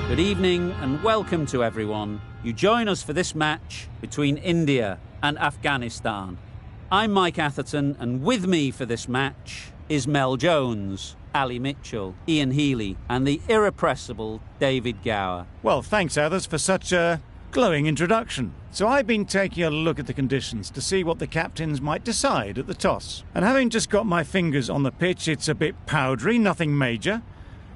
Good evening and welcome to everyone. You join us for this match between India and Afghanistan. I'm Mike Atherton, and with me for this match is Mel Jones, Ali Mitchell, Ian Healy and the irrepressible David Gower. Well, thanks, Athers, for such a glowing introduction. So I've been taking a look at the conditions to see what the captains might decide at the toss. And having just got my fingers on the pitch, it's a bit powdery, nothing major.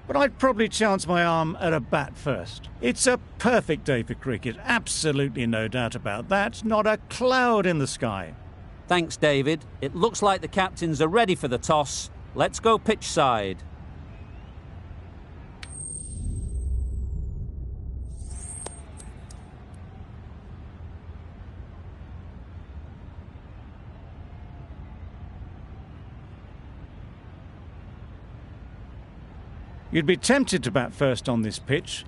But I'd probably chance my arm at a bat first. It's a perfect day for cricket, absolutely no doubt about that. Not a cloud in the sky. Thanks, David. It looks like the captains are ready for the toss. Let's go pitch side. You'd be tempted to bat first on this pitch,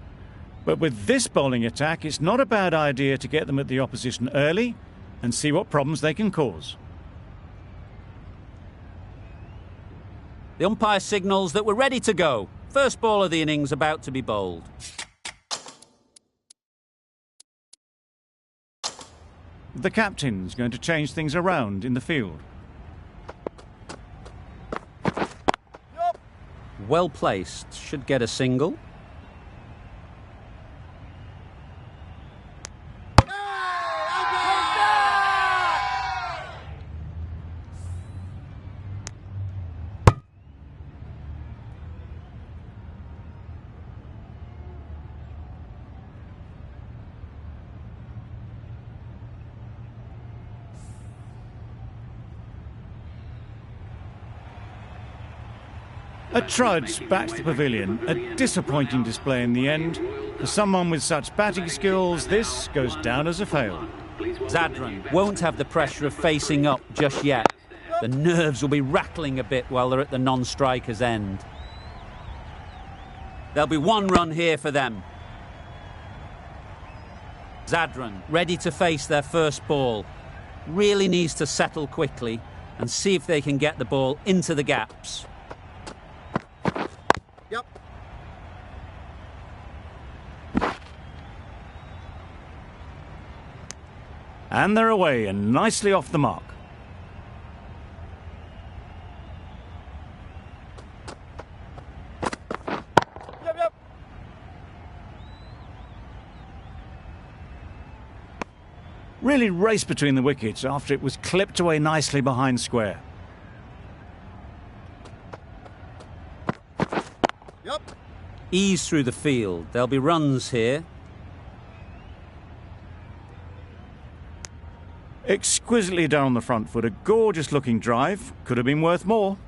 but with this bowling attack, it's not a bad idea to get them at the opposition early and see what problems they can cause. The umpire signals that we're ready to go. First ball of the innings about to be bowled. The captain's going to change things around in the field. Well placed, should get a single. A trudge back to the pavilion, a disappointing display in the end. For someone with such batting skills, this goes down as a fail. Zadran won't have the pressure of facing up just yet. The nerves will be rattling a bit while they're at the non-striker's end. There'll be one run here for them. Zadran ready to face their first ball. Really needs to settle quickly and see if they can get the ball into the gaps. Yep. And they're away and nicely off the mark. Yep. Really raced between the wickets after it was clipped away nicely behind square. Ease through the field. There'll be runs here. Exquisitely down the front foot. A gorgeous looking drive. Could have been worth more.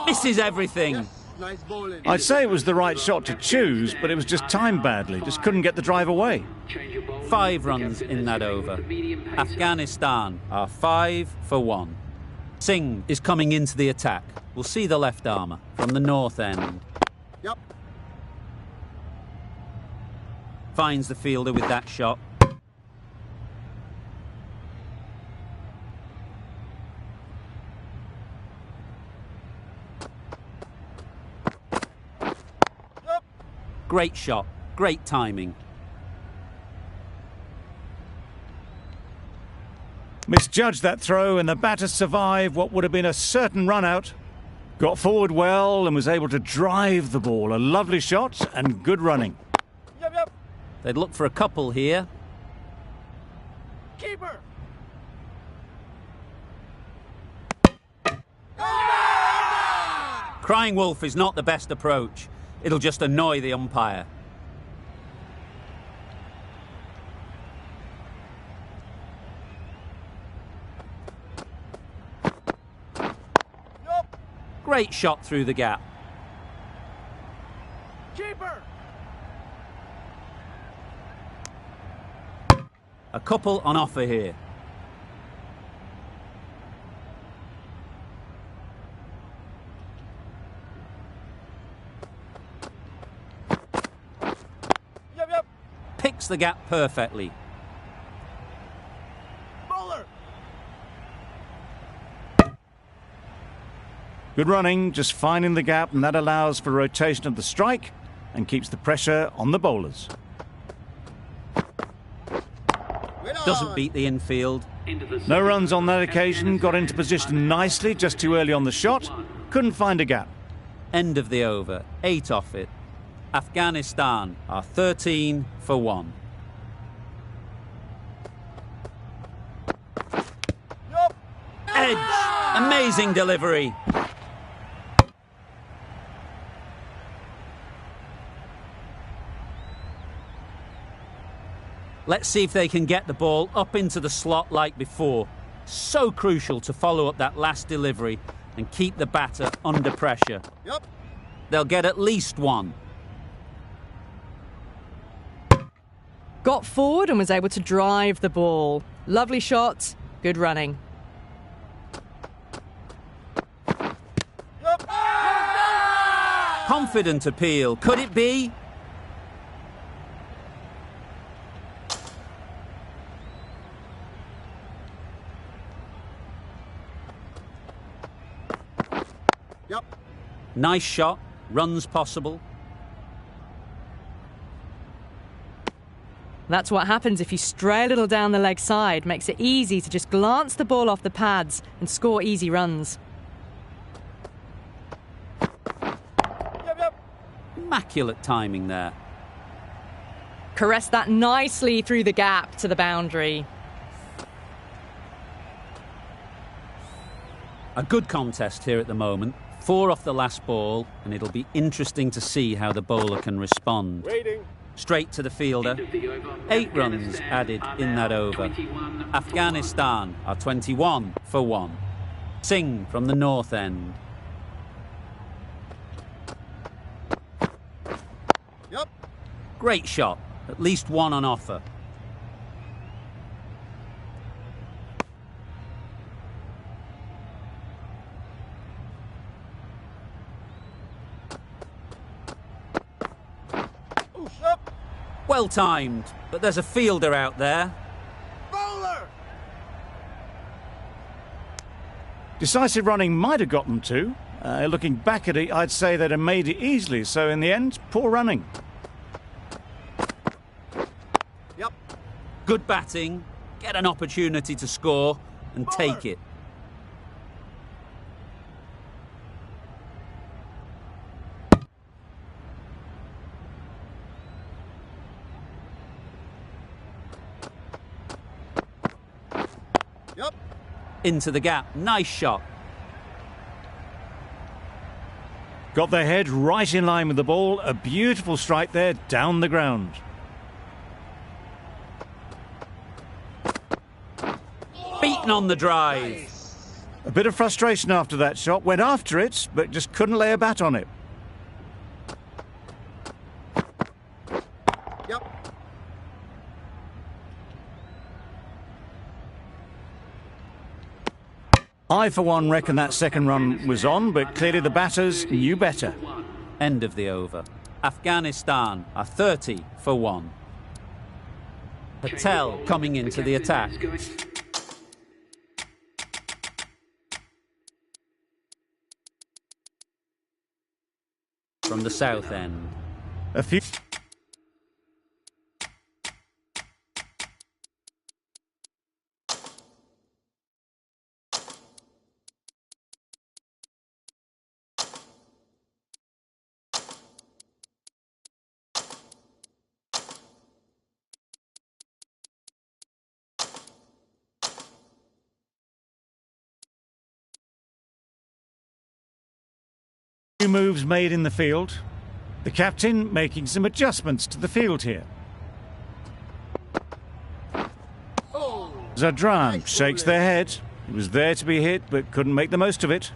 Misses everything. Yes. Nice bowling. I'd say it was the right shot to choose, but it was just timed badly. Just couldn't get the drive away. 5 runs in that over. Afghanistan are 5 for 1. Singh is coming into the attack. We'll see the left armour from the north end. Yep. Finds the fielder with that shot. Yep. Great shot, great timing. Misjudged that throw and the batter survived what would have been a certain run out. Got forward well and was able to drive the ball. A lovely shot and good running. Yep. They'd look for a couple here. Keeper. Crying wolf is not the best approach. It'll just annoy the umpire. Great shot through the gap. Keeper. A couple on offer here. Yep. Picks the gap perfectly. Bowler. Good running, just finding the gap, and that allows for rotation of the strike and keeps the pressure on the bowlers. Doesn't beat the infield. No runs on that occasion, got into position nicely, just too early on the shot, couldn't find a gap. End of the over, 8 off it. Afghanistan are 13 for 1. Yup. Edge! Amazing delivery. Let's see if they can get the ball up into the slot like before. So crucial to follow up that last delivery and keep the batter under pressure. Yup. They'll get at least 1. Got forward and was able to drive the ball. Lovely shot, good running. Yup. Confident appeal. Could it be? Yup. Nice shot. Runs possible. That's what happens if you stray a little down the leg side. Makes it easy to just glance the ball off the pads and score easy runs. Yup. Immaculate timing there. Caress that nicely through the gap to the boundary. A good contest here at the moment. 4 off the last ball, and it'll be interesting to see how the bowler can respond. Waiting. Straight to the fielder. 8 runs added in that over. Afghanistan are 21 for 1. Singh from the north end. Yup. Great shot. At least 1 on offer. Yup. Well timed, but there's a fielder out there. Bowler. Decisive running might have got them to. Looking back at it, I'd say they'd have made it easily, so in the end, poor running. Yup. Good batting, get an opportunity to score and take it. Yup. Into the gap, nice shot. Got their head right in line with the ball. A beautiful strike there, down the ground. Beaten on the drive. A bit of frustration after that shot. Went after it, but just couldn't lay a bat on it. Yup. I, for one, reckon that second run was on, but clearly the batters knew better. End of the over. Afghanistan are 30 for 1. Patel coming into the attack. From the south end. A few... moves made in the field. The captain making some adjustments to the field here. Zadran shakes their head. He was there to be hit, but couldn't make the most of it.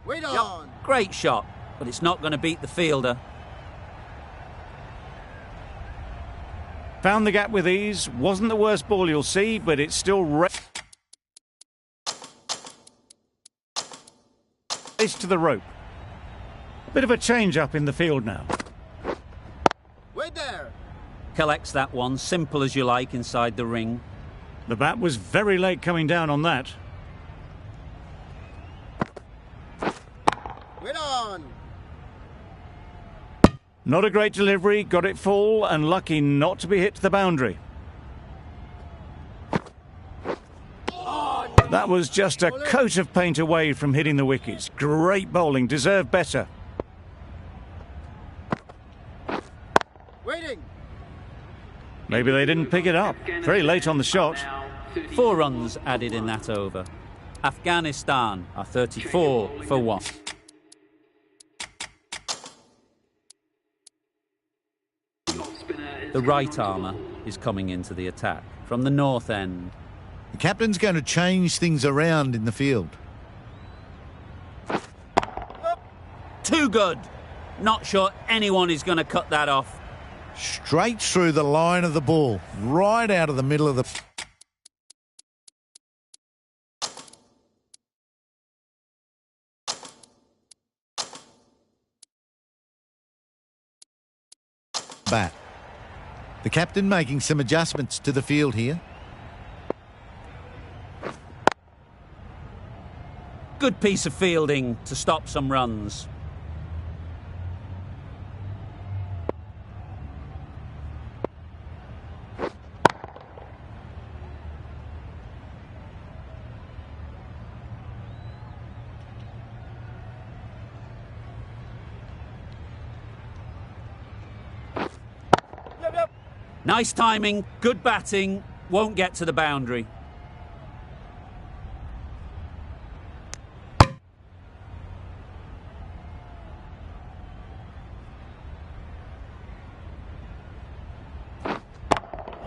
Wait on. Great shot, but it's not going to beat the fielder. Found the gap with ease. Wasn't the worst ball you'll see, but it's still raced to the rope. A bit of a change up in the field now. Wait there. Collects that one, simple as you like, inside the ring. The bat was very late coming down on that. Wait on. Not a great delivery, got it full and lucky not to be hit to the boundary. That was just a coat of paint away from hitting the wickets. Great bowling, deserved better. Waiting. Maybe they didn't pick it up. Very late on the shot. 4 runs added in that over. Afghanistan are 34 for 1. The right armour is coming into the attack from the north end. The captain's going to change things around in the field. Too good. Not sure anyone is going to cut that off. Straight through the line of the ball, right out of the middle of the... bat. The captain making some adjustments to the field here. Good piece of fielding to stop some runs. Nice timing, good batting, won't get to the boundary.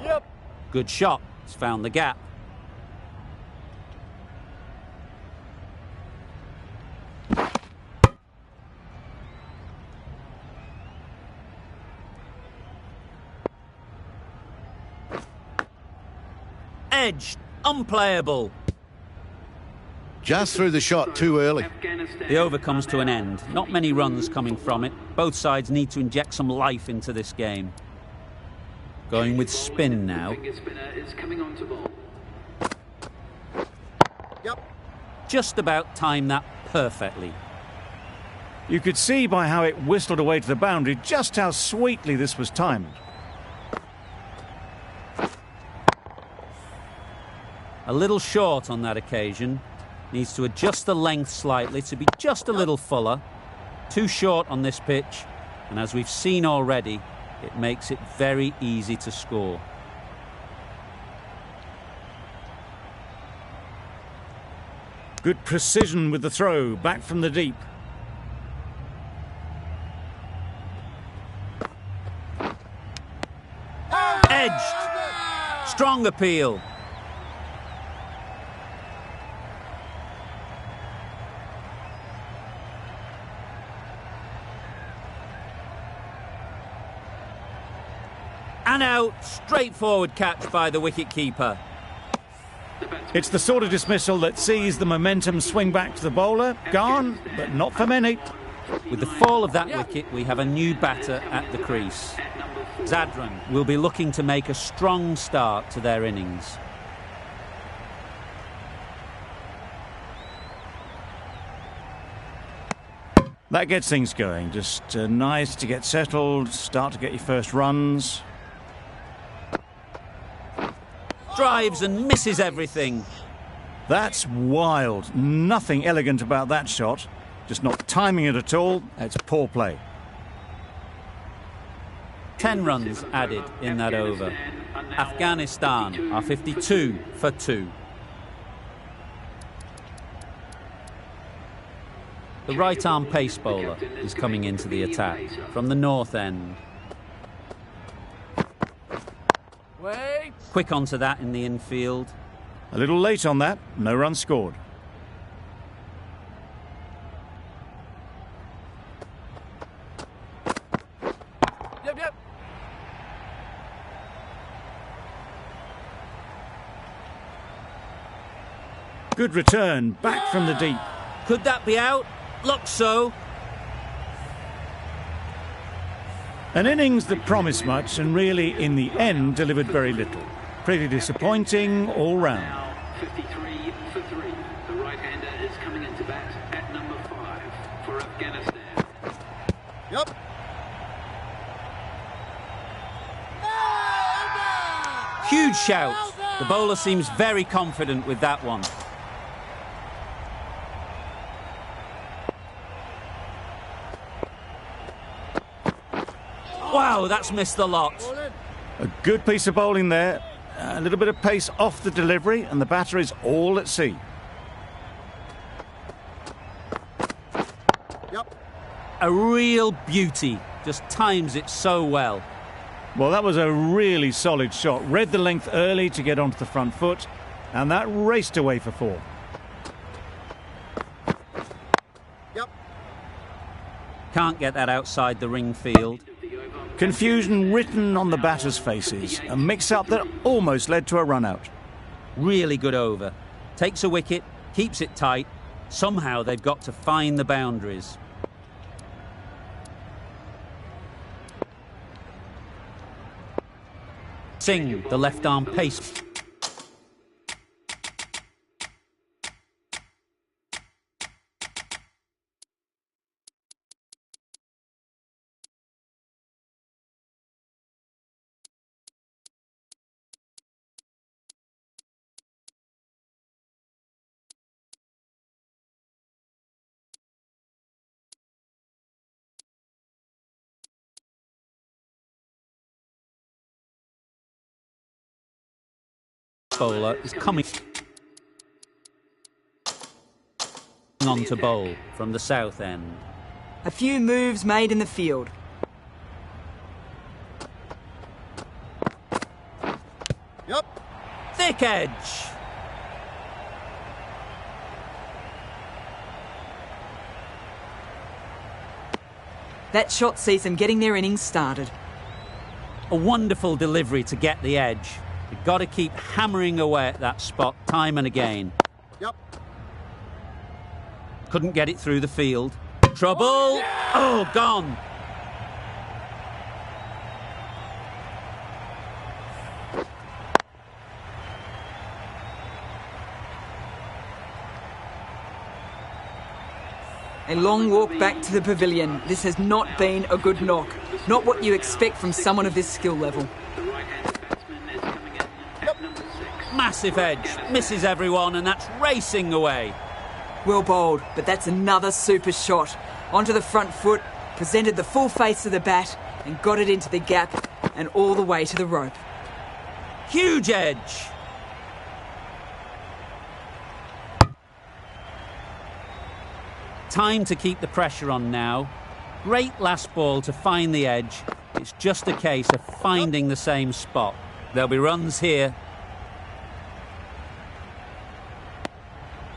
Yep. Good shot, it's found the gap. Edged, unplayable. Just through the shot too early. The over comes to an end. Not many runs coming from it. Both sides need to inject some life into this game. Going with spin now. Yep. Just about timed that perfectly. You could see by how it whistled away to the boundary just how sweetly this was timed. A little short on that occasion. Needs to adjust the length slightly to be just a little fuller. Too short on this pitch, and as we've seen already, it makes it very easy to score. Good precision with the throw, back from the deep. Edged. Strong appeal. And out, straightforward catch by the wicket-keeper. It's the sort of dismissal that sees the momentum swing back to the bowler. Gone, but not for many. With the fall of that wicket, we have a new batter at the crease. Zadran will be looking to make a strong start to their innings. That gets things going. Just nice to get settled, start to get your first runs. Drives and misses everything. That's wild. Nothing elegant about that shot. Just not timing it at all. It's poor play. 10 runs added in that over. Afghanistan are 52 for 2. The right-arm pace bowler is coming into the attack from the north end. Wait. Quick onto that in the infield. A little late on that. No run scored. Yep. Good return, back from the deep. Could that be out? Looks so. An innings that promised much and really, in the end, delivered very little. Pretty disappointing all round. Now 53 for 3. The right-hander is coming into bat at number 5 for Afghanistan. Yep. Huge shout. The bowler seems very confident with that one. Wow, that's missed the lot. A good piece of bowling there. A little bit of pace off the delivery, and the batter is all at sea. Yep. A real beauty. Just times it so well. Well, that was a really solid shot. Read the length early to get onto the front foot, and that raced away for 4. Yep. Can't get that outside the ring field. Confusion written on the batters' faces. A mix-up that almost led to a run-out. Really good over. Takes a wicket, keeps it tight. Somehow they've got to find the boundaries. Singh, the left-arm pace. Bowler is coming on to bowl from the south end. A few moves made in the field. Yep. Thick edge. That shot sees them getting their innings started. A wonderful delivery to get the edge. You've got to keep hammering away at that spot time and again. Yep. Couldn't get it through the field. Trouble. Oh, gone. A long walk back to the pavilion. This has not been a good knock. Not what you expect from someone of this skill level. Massive edge. Misses everyone, and that's racing away. Well bowled, but that's another super shot. Onto the front foot, presented the full face of the bat, and got it into the gap and all the way to the rope. Huge edge. Time to keep the pressure on now. Great last ball to find the edge. It's just a case of finding the same spot. There'll be runs here.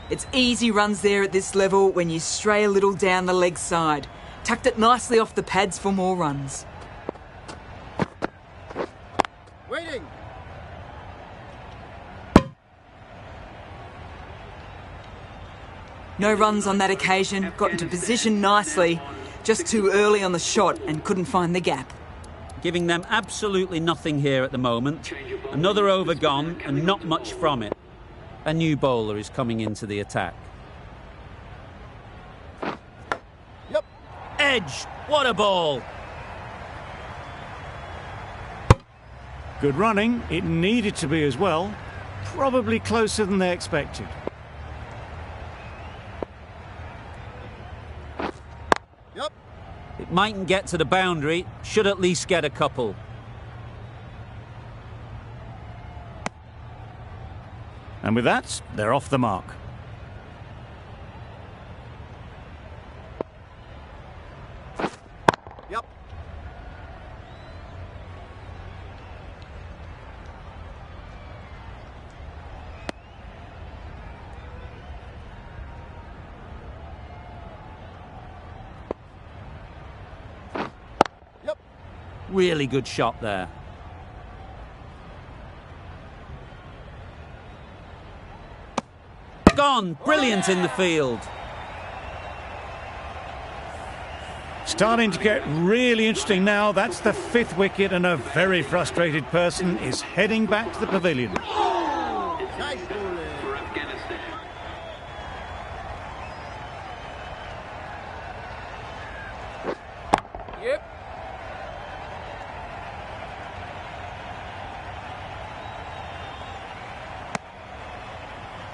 It's easy runs there at this level when you stray a little down the leg side. Tucked it nicely off the pads for more runs. Waiting. No runs on that occasion. Got into position nicely. Just too early on the shot and couldn't find the gap. Giving them absolutely nothing here at the moment. Another over gone and not much from it. A new bowler is coming into the attack. Yep. Edge. What a ball. Good running. It needed to be as well. Probably closer than they expected. Yep. It mightn't get to the boundary. Should at least get a couple. And with that, they're off the mark. Yep. Yep. Really good shot there. Gone. Brilliant in the field. Starting to get really interesting now. That's the 5th wicket, and a very frustrated person is heading back to the pavilion. Nice bowling. For Afghanistan. Yep.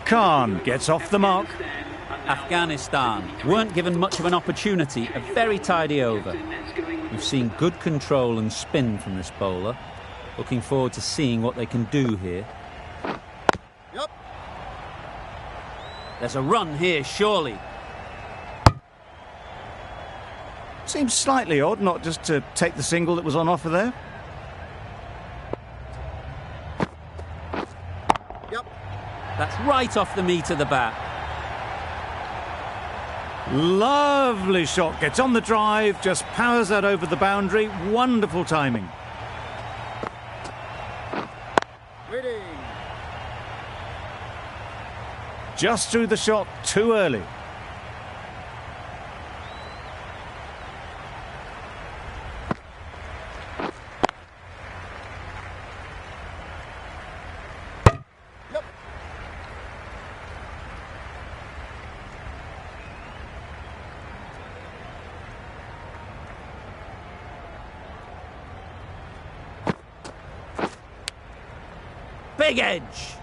Khan gets off the mark. Afghanistan weren't given much of an opportunity, a very tidy over. We've seen good control and spin from this bowler. Looking forward to seeing what they can do here. Yep. There's a run here, surely. Seems slightly odd not just to take the single that was on offer there. Yep. That's right off the meat of the bat. Lovely shot, gets on the drive, just powers that over the boundary. Wonderful timing. Waiting. Just threw the shot too early. Yep. Big edge.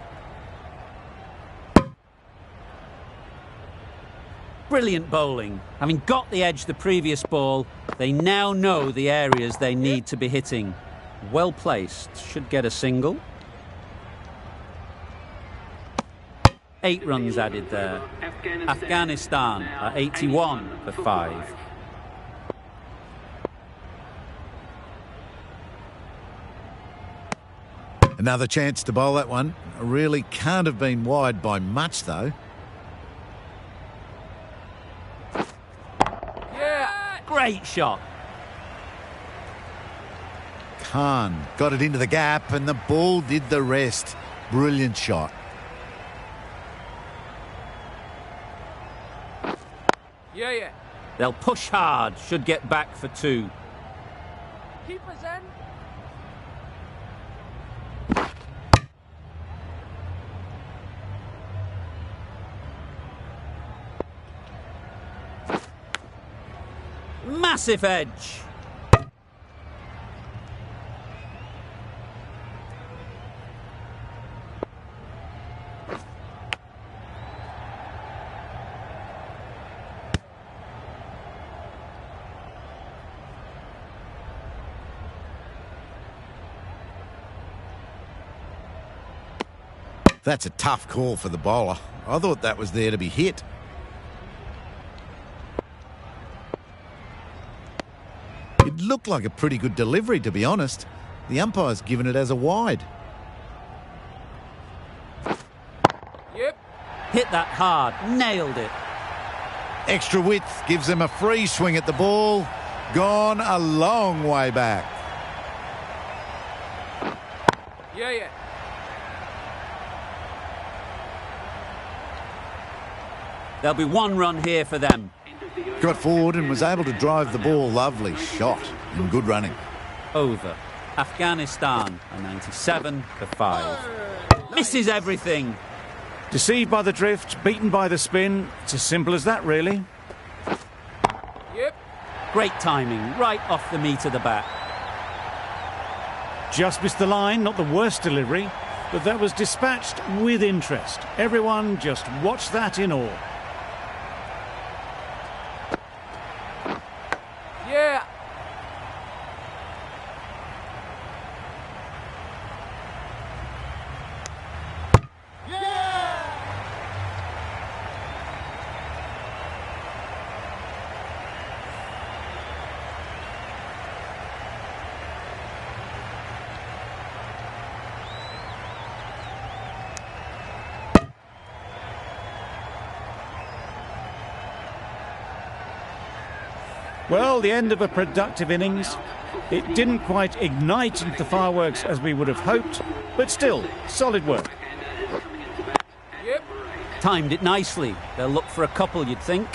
Brilliant bowling. Having got the edge the previous ball, they now know the areas they need to be hitting. Well placed. Should get a single. 8 runs added there. Afghanistan are 81 for 5. Another chance to bowl that one. Really can't have been wide by much, though. Great shot. Khan got it into the gap and the ball did the rest. Brilliant shot. Yeah. They'll push hard. Should get back for 2. Keep us in. Massive edge. That's a tough call for the bowler. I thought that was there to be hit. It looked like a pretty good delivery, to be honest. The umpire's given it as a wide. Yep. Hit that hard. Nailed it. Extra width gives them a free swing at the ball. Gone a long way back. Yeah. There'll be 1 run here for them. Got forward and was able to drive the ball. Lovely shot and good running. Over. Afghanistan are 97 for 5. Misses everything. Deceived by the drift, beaten by the spin. It's as simple as that, really. Yep. Great timing. Right off the meat of the bat. Just missed the line, not the worst delivery, but that was dispatched with interest. Everyone just watched that in awe. Yeah. Well, the end of a productive innings. It didn't quite ignite into the fireworks as we would have hoped, but still, solid work. Yep. Timed it nicely. They'll look for a couple, you'd think.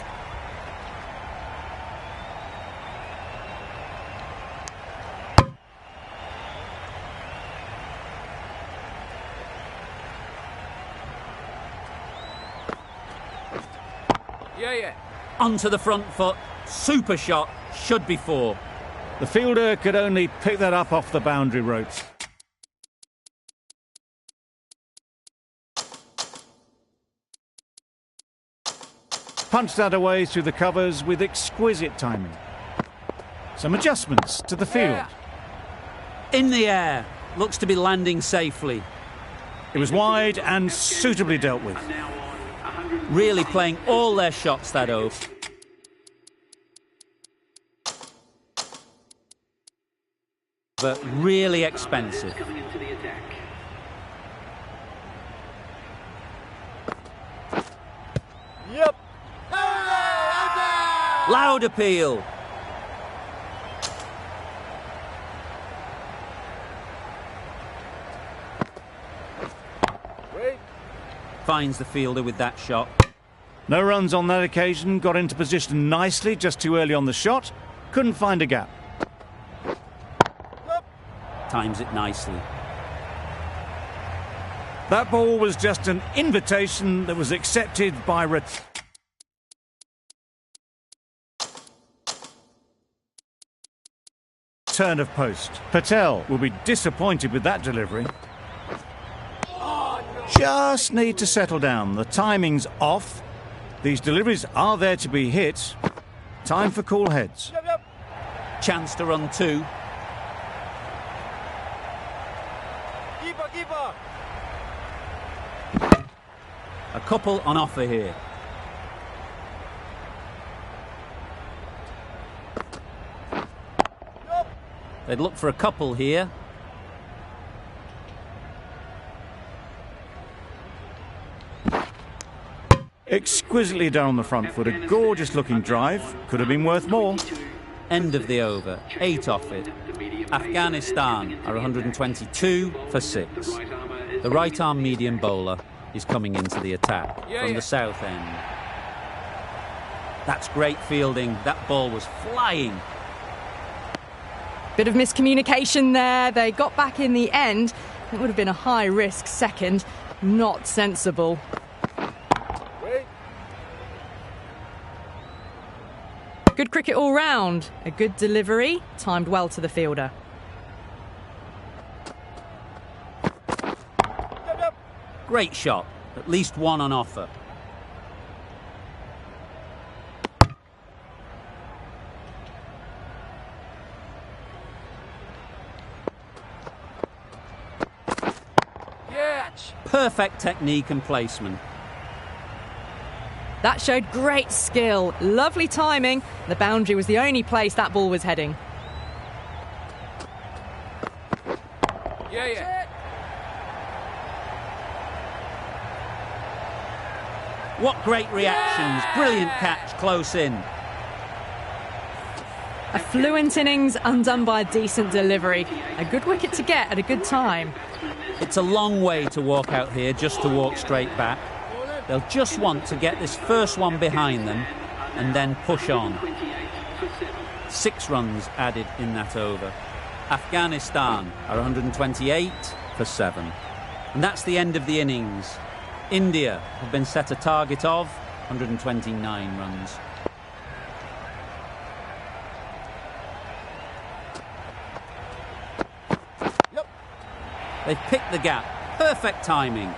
Yeah, yeah. Onto the front foot. Super shot. Should be 4. The fielder could only pick that up off the boundary ropes. Punched that away through the covers with exquisite timing. Some adjustments to the field. Yeah. In the air. Looks to be landing safely. It was wide and suitably dealt with. Now on 100. Really playing all their shots that over. But really expensive. Coming into the attack. Loud appeal. Wait. Finds the fielder with that shot. No runs on that occasion, got into position nicely, just too early on the shot. Couldn't find a gap. Times it nicely. That ball was just an invitation that was accepted by return of post. Patel will be disappointed with that delivery. Just need to settle down. The timing's off. These deliveries are there to be hit. Time for cool heads. Chance to run 2. Keeper. A couple on offer here. They'd look for a couple here. Exquisitely done on the front foot. A gorgeous looking drive. Could have been worth more. End of the over. 8 off it. Afghanistan are 122 for 6. The right arm medium bowler is coming into the attack from the south end. That's great fielding. That ball was flying. Bit of miscommunication there. They got back in the end. It would have been a high-risk second. Not sensible. Wait. Good cricket all round. A good delivery, timed well to the fielder. Great shot. At least 1 on offer. Yeah. Perfect technique and placement. That showed great skill. Lovely timing. The boundary was the only place that ball was heading. Yeah. What great reactions. Brilliant catch close in. A fluent innings undone by a decent delivery. A good wicket to get at a good time. It's a long way to walk out here just to walk straight back. They'll just want to get this first one behind them and then push on. 6 runs added in that over. Afghanistan are 128 for 7. And that's the end of the innings. India have been set a target of 129 runs. They've picked the gap. Perfect timing.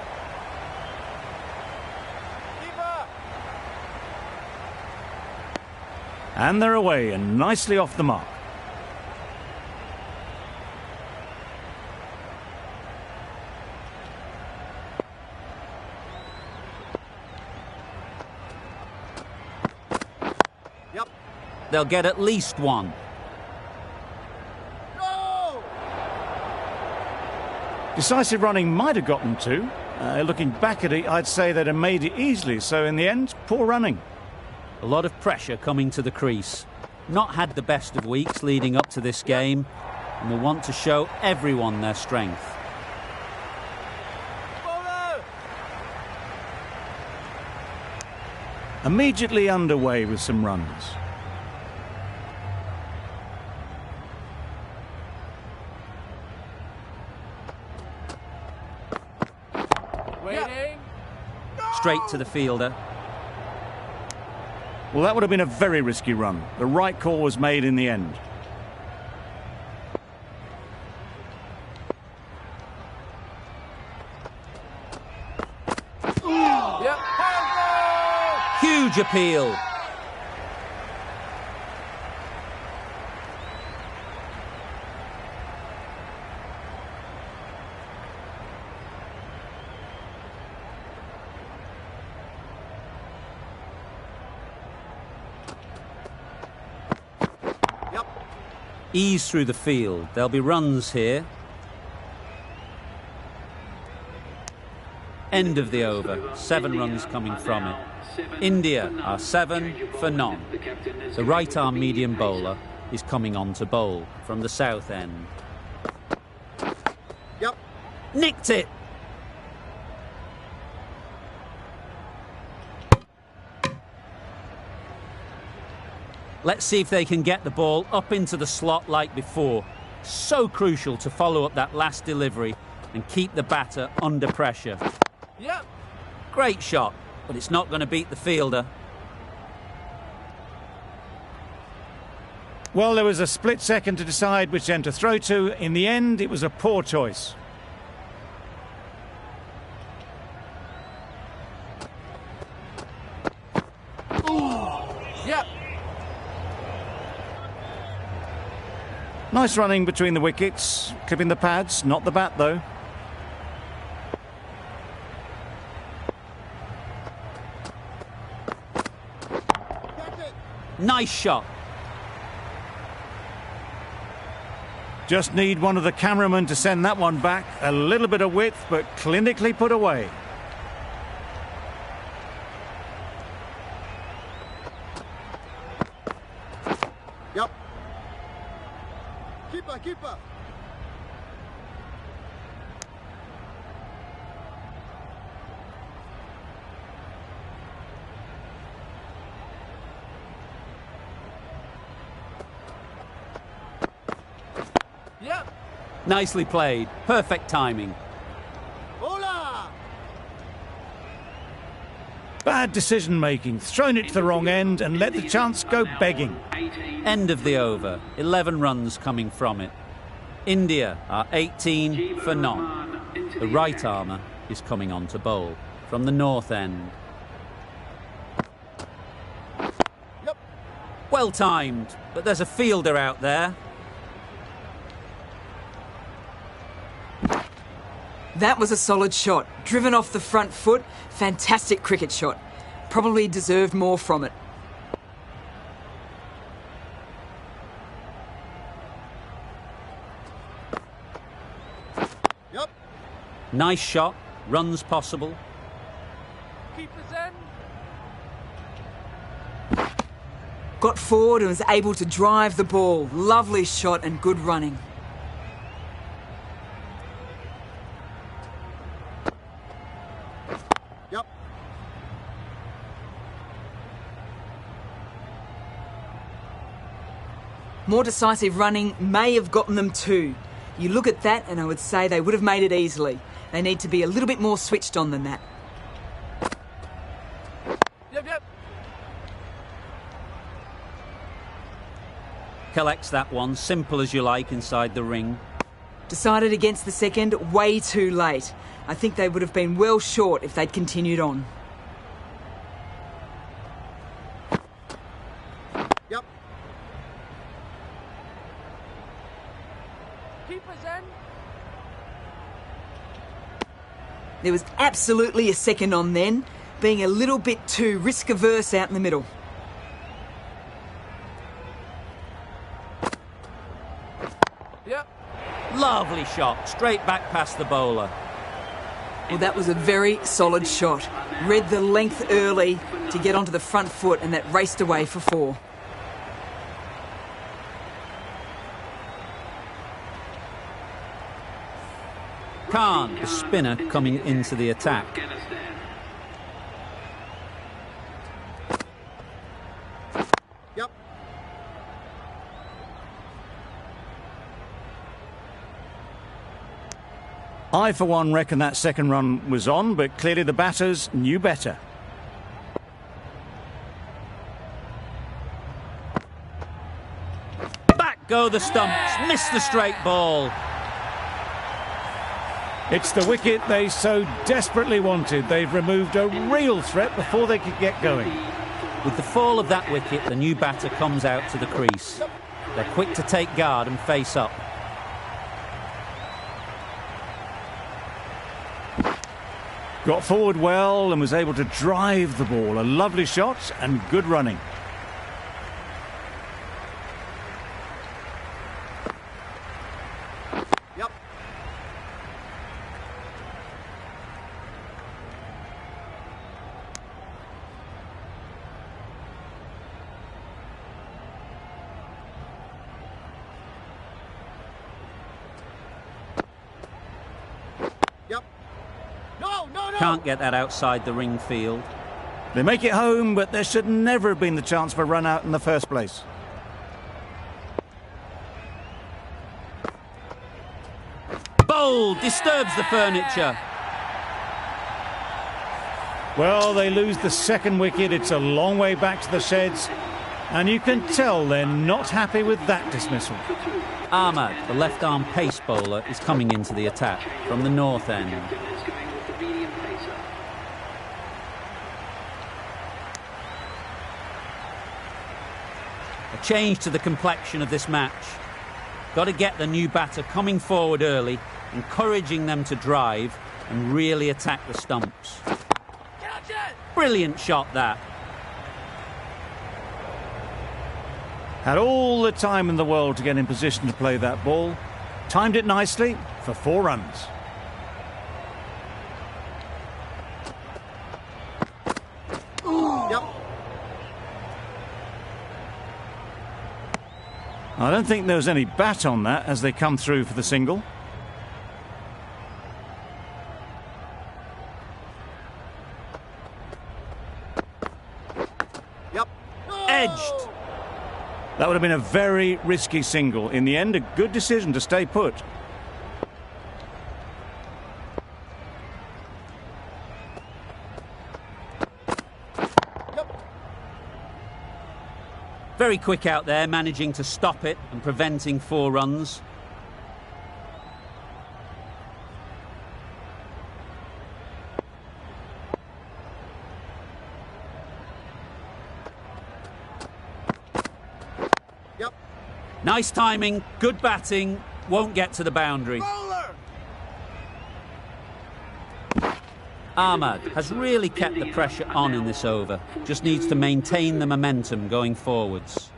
And they're away and nicely off the mark. They'll get at least 1. Decisive running might have gotten 2. Looking back at it, I'd say they'd have made it easily. So in the end, poor running. A lot of pressure coming to the crease. Not had the best of weeks leading up to this game, and will want to show everyone their strength. Immediately underway with some runs. Waiting. Straight to the fielder. Well, that would have been a very risky run. The right call was made in the end. Yep. Huge appeal. Ease through the field. There'll be runs here. End of the over. 7 runs coming from it. India are 7 for none. The right arm medium bowler is coming on to bowl from the south end. Yep. Nicked it. Let's see if they can get the ball up into the slot like before. So crucial to follow up that last delivery and keep the batter under pressure. Yep. Great shot, but it's not going to beat the fielder. Well, there was a split second to decide which end to throw to. In the end, it was a poor choice. Yep. Nice running between the wickets, clipping the pads, not the bat though. Nice shot. Just need one of the cameramen to send that one back. A little bit of width, but clinically put away. Yep. Keeper, keeper. Yep. Nicely played. Perfect timing. Hola. Bad decision making, thrown it to the wrong end and let the chance go begging. End of the over. 11 runs coming from it. India are 18 for none. The right armour is coming on to bowl from the north end. Yep. Well timed, but there's a fielder out there. That was a solid shot. Driven off the front foot. Fantastic cricket shot. Probably deserved more from it. Yep. Nice shot. Runs possible. Keeper's end. Got forward and was able to drive the ball. Lovely shot and good running. Yep. More decisive running may have gotten them 2. You look at that and I would say they would have made it easily. They need to be a little bit more switched on than that. Yep, yep. Collects that one, simple as you like, inside the ring. Decided against the second way too late. I think they would have been well short if they'd continued on. Yep. Keeper's end. There was absolutely a second on then, being a little bit too risk-averse out in the middle. Yep. Lovely shot. Straight back past the bowler. Well, that was a very solid shot. Read the length early to get onto the front foot and that raced away for 4. Khan, the spinner, coming into the attack. Yep. I, for one, reckon that second run was on, but clearly the batters knew better. go the stumps. Missed the straight ball. It's the wicket they so desperately wanted. They've removed a real threat before they could get going. With the fall of that wicket, the new batter comes out to the crease. They're quick to take guard and face up. Got forward well and was able to drive the ball. A lovely shot and good running. Yep. Yep. No, no, no. Can't get that outside the ring field. They make it home, but there should never have been the chance for a run out in the first place. Bold, disturbs the furniture. Well, they lose the second wicket. It's a long way back to the sheds. And you can tell they're not happy with that dismissal. Ahmad, the left-arm pace bowler, is coming into the attack from the north end. A change to the complexion of this match. Got to get the new batter coming forward early, encouraging them to drive and really attack the stumps. Brilliant shot, that. Had all the time in the world to get in position to play that ball. Timed it nicely for 4 runs. Yep. I don't think there was any bat on that as they come through for the single. Yep. Edged. That would have been a very risky single. In the end, a good decision to stay put. Very quick out there, managing to stop it and preventing 4 runs. Yep. Nice timing, good batting, won't get to the boundary. Bowler. Ahmad has really kept the pressure on in this over. Just needs to maintain the momentum going forwards.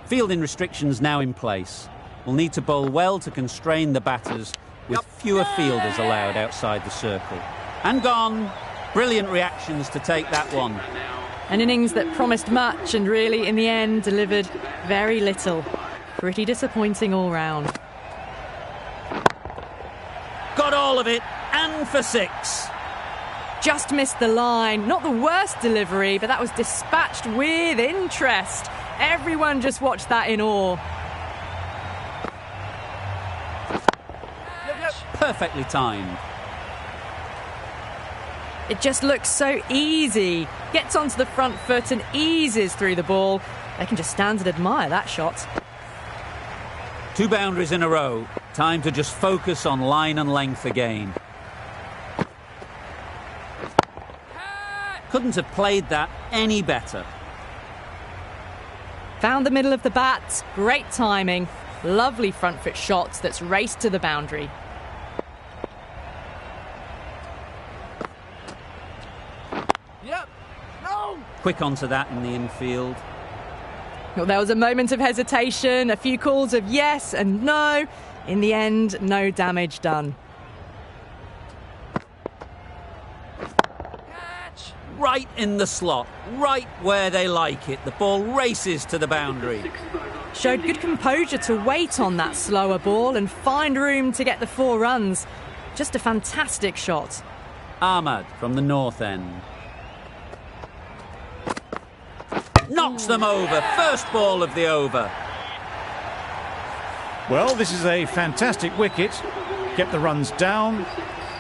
Fielding restrictions now in place. Will need to bowl well to constrain the batters with fewer fielders allowed outside the circle. And gone. Brilliant reactions to take that one. An innings that promised much and really, in the end, delivered very little. Pretty disappointing all round. Got all of it, and for 6. Just missed the line. Not the worst delivery, but that was dispatched with interest. Everyone just watched that in awe. Perfectly timed. It just looks so easy. Gets onto the front foot and eases through the ball. They can just stand and admire that shot. 2 boundaries in a row. Time to just focus on line and length again. Couldn't have played that any better. Found the middle of the bat. Great timing. Lovely front foot shots that's raced to the boundary. Yep. No. Quick onto that in the infield. Well, there was a moment of hesitation, a few calls of yes and no. In the end, no damage done. Right in the slot, right where they like it. The ball races to the boundary. Showed good composure to wait on that slower ball and find room to get the 4 runs. Just a fantastic shot. Ahmad from the north end. Knocks them over. First ball of the over. Well, this is a fantastic wicket. Kept the runs down.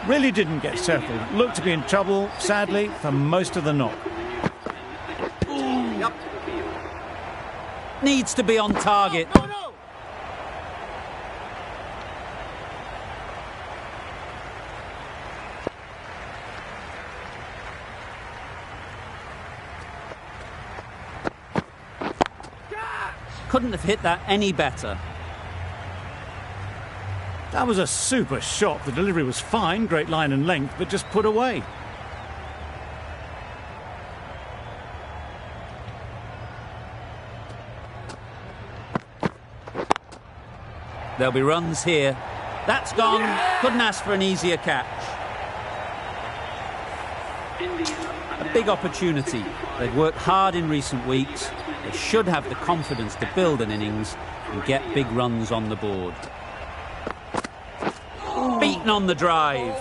Really didn't get settled. Looked to be in trouble, sadly, for most of the knock. Needs to be on target. No, no. Couldn't have hit that any better. That was a super shot. The delivery was fine, great line and length, but just put away. There'll be runs here. That's gone. Couldn't ask for an easier catch. A big opportunity. They've worked hard in recent weeks. They should have the confidence to build an innings and get big runs on the board. Beaten on the drive.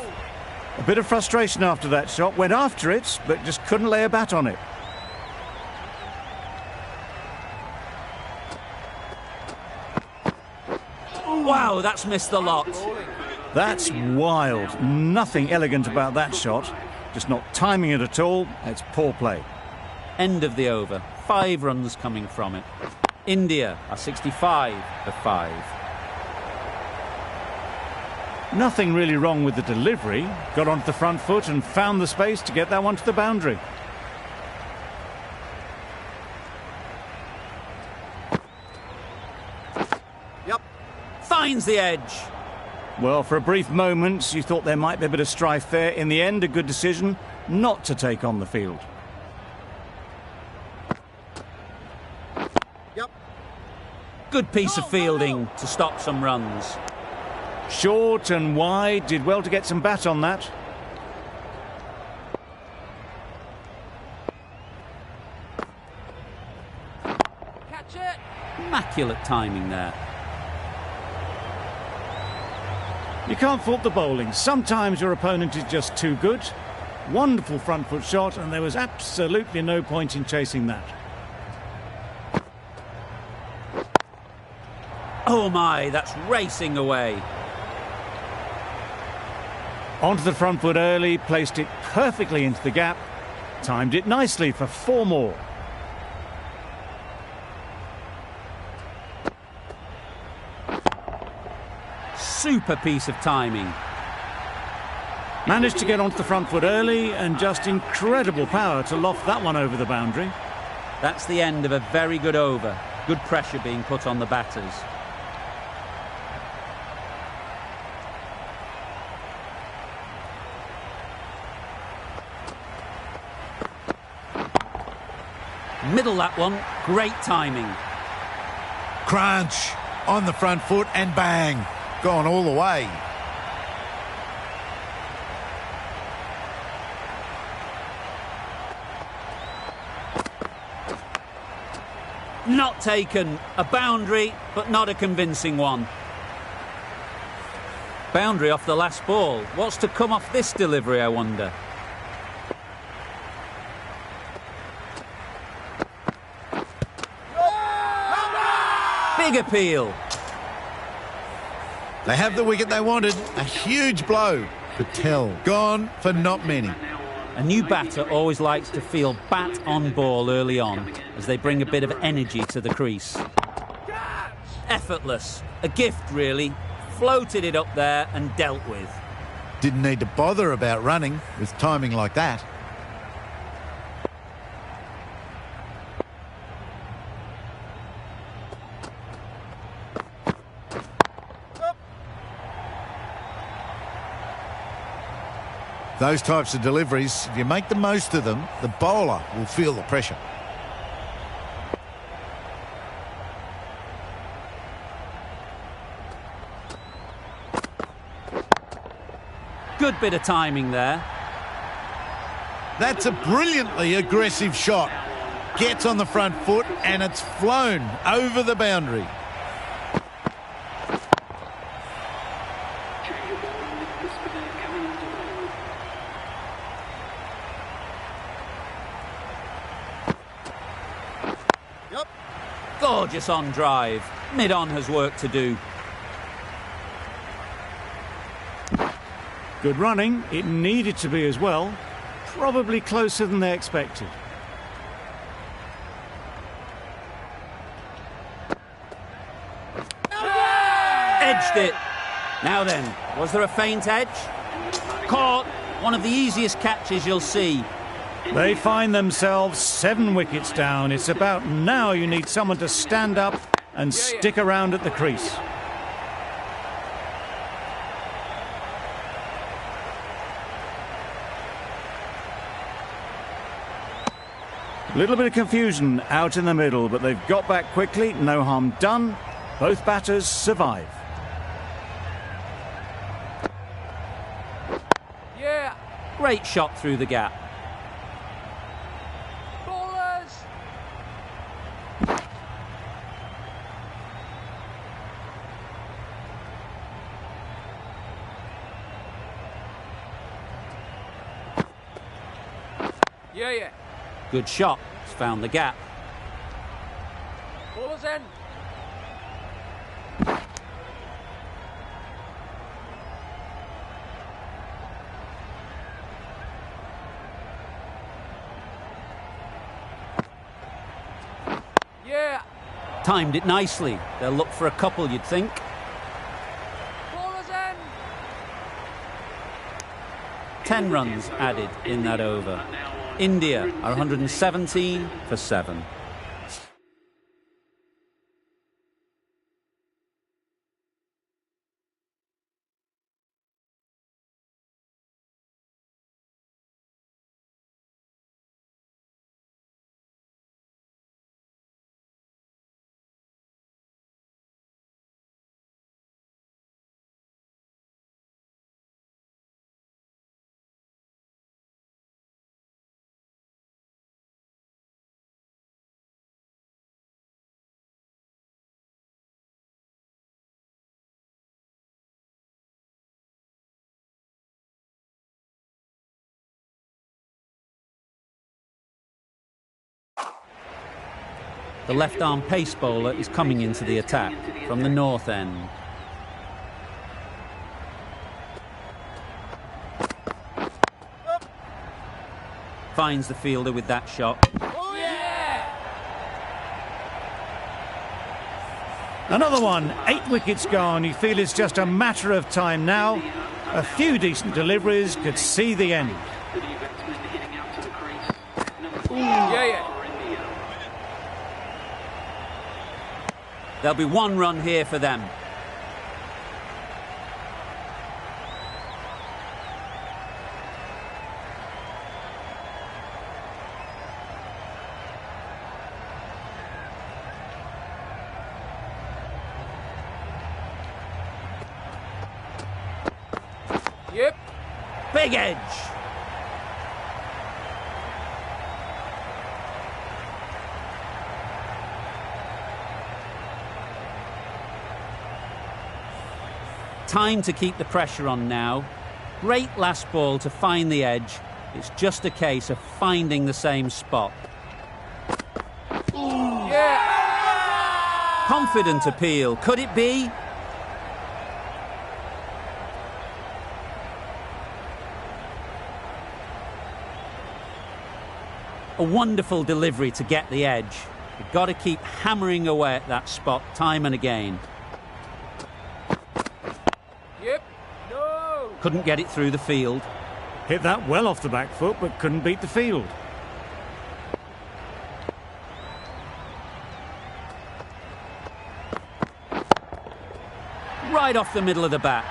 A bit of frustration after that shot. Went after it, but just couldn't lay a bat on it. Wow, that's missed the lot. That's wild. Nothing elegant about that shot. Just not timing it at all. It's poor play. End of the over. 5 runs coming from it. India are 65 for 5. Nothing really wrong with the delivery. Got onto the front foot and found the space to get that one to the boundary. Yep. Finds the edge. Well, for a brief moment, you thought there might be a bit of strife there. In the end, a good decision not to take on the field. Yep. Good piece of fielding to stop some runs. Short and wide, did well to get some bat on that. Catch it. Immaculate timing there. You can't fault the bowling. Sometimes your opponent is just too good. Wonderful front foot shot, and there was absolutely no point in chasing that. Oh my, that's racing away. Onto the front foot early, placed it perfectly into the gap. Timed it nicely for 4 more. Super piece of timing. Managed to get onto the front foot early and just incredible power to loft that one over the boundary. That's the end of a very good over. Good pressure being put on the batters. Middle that one. Great timing. Crunch on the front foot and bang. Gone all the way. Not taken. A boundary, but not a convincing one. Boundary off the last ball. What's to come off this delivery, I wonder? Big appeal. They have the wicket they wanted. A huge blow. Patel gone for not many. A new batter always likes to feel bat on ball early on as they bring a bit of energy to the crease. Effortless. A gift, really. Floated it up there and dealt with. Didn't need to bother about running with timing like that. Those types of deliveries, if you make the most of them, the bowler will feel the pressure. Good bit of timing there. That's a brilliantly aggressive shot. Gets on the front foot and it's flown over the boundary. Gorgeous on drive. Mid-on has work to do. Good running. It needed to be as well. Probably closer than they expected. Edged it. Now then, was there a feint edge? Caught. One of the easiest catches you'll see. They find themselves 7 wickets down. It's about now you need someone to stand up and stick around at the crease. A little bit of confusion out in the middle, but they've got back quickly. No harm done. Both batters survive. Yeah. Great shot through the gap. Ballers. Yeah. Good shot. It's found the gap. Ballers in. Yeah. Timed it nicely. They'll look for a couple, you'd think. Ballers in. 10 runs added in that over. India are 117 for 7. The left-arm pace bowler is coming into the attack from the north end. Finds the fielder with that shot. Oh, yeah. Another one. 8 wickets gone. You feel it's just a matter of time now. A few decent deliveries could see the end. The new batsman heading out to the crease. Yeah. There'll be 1 run here for them. Yep. Big edge. Time to keep the pressure on now. Great last ball to find the edge. It's just a case of finding the same spot. Yeah. Confident appeal. Could it be? A wonderful delivery to get the edge. You've got to keep hammering away at that spot time and again. Yep. No. Couldn't get it through the field. Hit that well off the back foot, but couldn't beat the field. Right off the middle of the bat.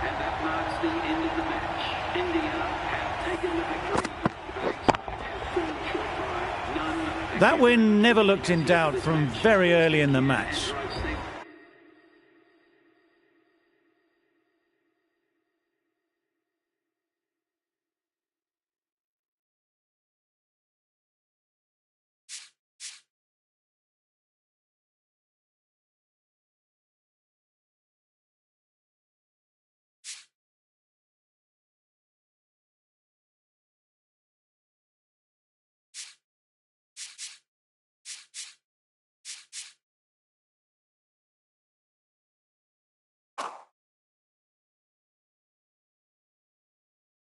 And that marks the end of the match. India have taken the victory. That win never looked in doubt from very early in the match.